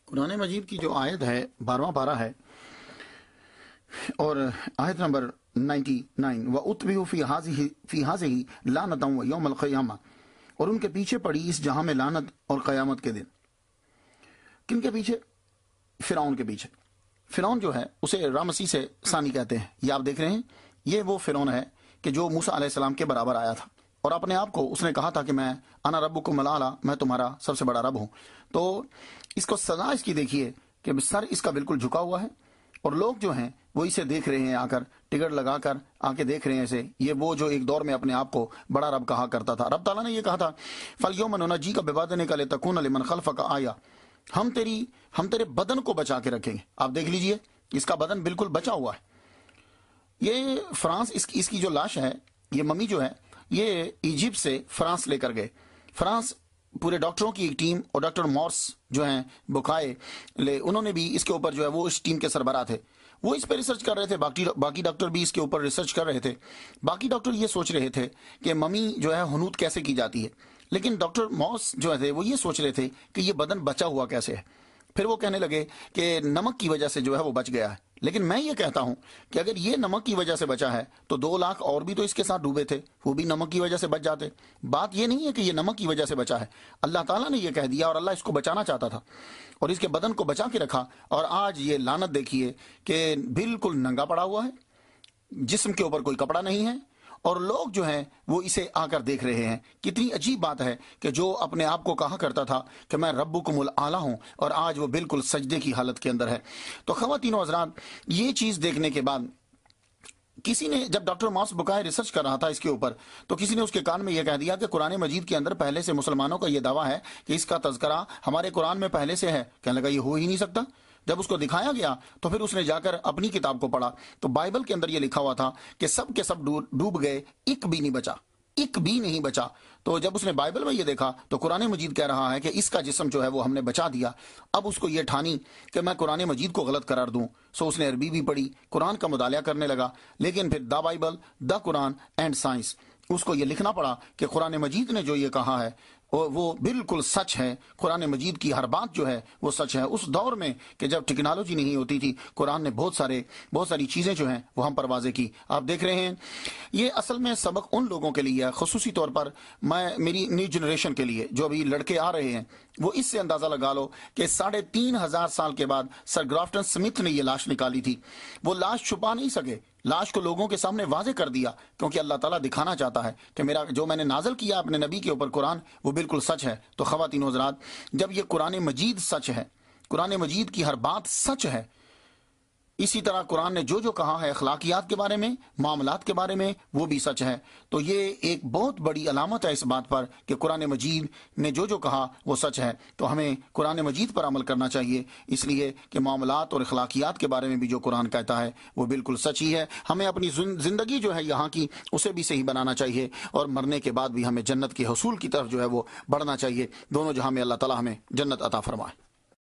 قرآن مجید کی جو آیت ہے 12واں پارہ ہے اور آیت نمبر 99 وَأُتْبِعُوا فِي هَٰذِهِ لَعْنَةً وَيَوْمَ الْقِیامَةِ، اور ان کے پیچھے پڑی اس جہاں میں لعنت اور قیامت کے دن۔ کن کے پیچھے؟ فرعون کے پیچھے۔ فرعون جو ہے اسے رامسی سے ثانی کہتے ہیں۔ یہ آپ دیکھ رہے ہیں، یہ وہ فرعون ہے کہ جو موسیٰ علیہ السلام کے برابر آیا تھا اور اپنے آپ کو اس نے کہا تھا کہ میں انا ربکم الاعلی، میں تمہارا سب سے بڑا رب ہوں۔ تو اس کو سزا اس کی دیکھیے کہ سر اس کا بالکل جھکا ہوا ہے اور لوگ جو ہیں وہ اسے دیکھ رہے ہیں، آ کر ٹکٹ لگا کر آ کے دیکھ رہے ہیں اسے۔ یہ وہ جو ایک دور میں اپنے آپ کو بڑا رب کہا کرتا تھا۔ رب تعالیٰ نے یہ کہا تھا فَالْيَوْمَ نُنَجِّيكَ بِبَدَنِكَ لِتَكُونَ لِمَنْ خَلْفَكَ آیَةً، ہم تیرے بدن کو بچا کے رکھیں گے۔ آپ دیکھ لیجئے اس کا بدن بالکل بچا ہوا ہے۔ یہ فرانس اس کی جو لاش ہے، یہ ممی جو ہے، یہ ایجپٹ سے فرانس لے کر گئے۔ فرانس پورے ڈاکٹروں کی ایک ٹیم اور ڈاکٹر مورس جو ہیں بکائے انہوں نے بھی اس کے اوپر جو ہے وہ اس ٹیم کے سربراہ تھے، وہ اس پہ ریسرچ کر رہے تھے۔ باقی ڈاکٹر بھی اس کے اوپر ریسرچ کر رہے تھے۔ باقی ڈاکٹر یہ سوچ رہے تھے کہ ممی جو ہے حنوط کیسے کی جاتی ہے، لیکن ڈاکٹر مورس جو تھے وہ یہ سوچ رہے تھے کہ یہ بدن بچا ہوا کیسے ہے۔ پھر وہ کہنے لگے کہ نمک کی وجہ سے جو ہے وہ بچ گیا ہے، لیکن میں یہ کہتا ہوں کہ اگر یہ نمک کی وجہ سے بچا ہے تو 2 لاکھ اور بھی تو اس کے ساتھ ڈوبے تھے، وہ بھی نمک کی وجہ سے بچ جاتے۔ بات یہ نہیں ہے کہ یہ نمک کی وجہ سے بچا ہے، اللہ تعالیٰ نے یہ کہہ دیا اور اللہ اس کو بچانا چاہتا تھا اور اس کے بدن کو بچا کے رکھا، اور آج یہ لعنت دیکھیے کہ بالکل ننگا پڑا ہوا ہے، جسم کے اوپر کوئی کپڑا نہیں ہے، اور لوگ جو ہیں وہ اسے آ کر دیکھ رہے ہیں۔ کتنی عجیب بات ہے کہ جو اپنے آپ کو کہا کرتا تھا کہ میں ربکم الاعلی ہوں، اور آج وہ بالکل سجدے کی حالت کے اندر ہے۔ تو خواتین و حضرات، یہ چیز دیکھنے کے بعد کسی نے، جب ڈاکٹر ماس بکائے ریسرچ کر رہا تھا اس کے اوپر، تو کسی نے اس کے کان میں یہ کہہ دیا کہ قرآن مجید کے اندر پہلے سے مسلمانوں کا یہ دعویٰ ہے کہ اس کا تذکرہ ہمارے قرآن میں پہلے سے ہے۔ کہنے لگا یہ ہو ہی نہیں سکتا۔ جب اس کو دکھایا گیا تو پھر اس نے جا کر اپنی کتاب کو پڑھا تو بائبل کے اندر یہ لکھا ہوا تھا کہ سب کے سب ڈوب گئے، ایک بھی نہیں بچا، ایک بھی نہیں بچا۔ تو جب اس نے بائبل میں یہ دیکھا تو قرآن مجید کہہ رہا ہے کہ اس کا جسم جو ہے وہ ہم نے بچا دیا۔ اب اس کو یہ ٹھانی کہ میں قرآن مجید کو غلط قرار دوں، سو اس نے عربی بھی پڑھی، قرآن کا مطالعہ کرنے لگا، لیکن پھر the Bible, the Quran and science, اس کو یہ لکھنا پڑا کہ قرآن مجید نے جو یہ کہا ہے وہ بالکل سچ ہے۔ قرآن مجید کی ہر بات جو ہے وہ سچ ہے۔ اس دور میں کہ جب ٹیکنالوجی نہیں ہوتی تھی، قرآن نے بہت ساری چیزیں جو ہیں وہ ہم پر واضح کی۔ آپ دیکھ رہے ہیں یہ اصل میں سبق ان لوگوں کے لیے ہے، خصوصی طور پر میری نیو جنریشن کے لیے، جو ابھی لڑکے آ رہے ہیں، وہ اس سے اندازہ لگا لو کہ 3500 سال کے بعد سر گرافٹن سمتھ نے یہ لاش نکالی تھی۔ وہ لاش چھپا نہیں سکے، لاش کو لوگوں کے سامنے واضح کر دیا، کیونکہ اللہ تعالیٰ دکھانا چاہتا ہے کہ میرا جو میں نے نازل کیا اپنے نبی کے اوپر قرآن، وہ بالکل سچ ہے۔ تو خواتین و حضرات، جب یہ قرآن مجید سچ ہے، قرآن مجید کی ہر بات سچ ہے، اسی طرح قرآن نے جو کہا ہے اخلاقیات کے بارے میں، معاملات کے بارے میں، وہ بھی سچ ہے۔ تو یہ ایک بہت بڑی علامت ہے اس بات پر کہ قرآن مجید نے جو کہا وہ سچ ہے۔ تو ہمیں قرآن مجید پر عمل کرنا چاہیے، اس لیے کہ معاملات اور اخلاقیات کے بارے میں بھی جو قرآن کہتا ہے وہ بالکل سچ ہی ہے۔ ہمیں اپنی زندگی جو ہے یہاں کی، اسے بھی صحیح بنانا چاہیے، اور مرنے کے بعد بھی ہمیں جنت کے حصول کی طرف جو ہے وہ بڑھنا چاہیے۔ دونوں جہاں میں اللہ تعالیٰ ہمیں جنت عطا فرمائے۔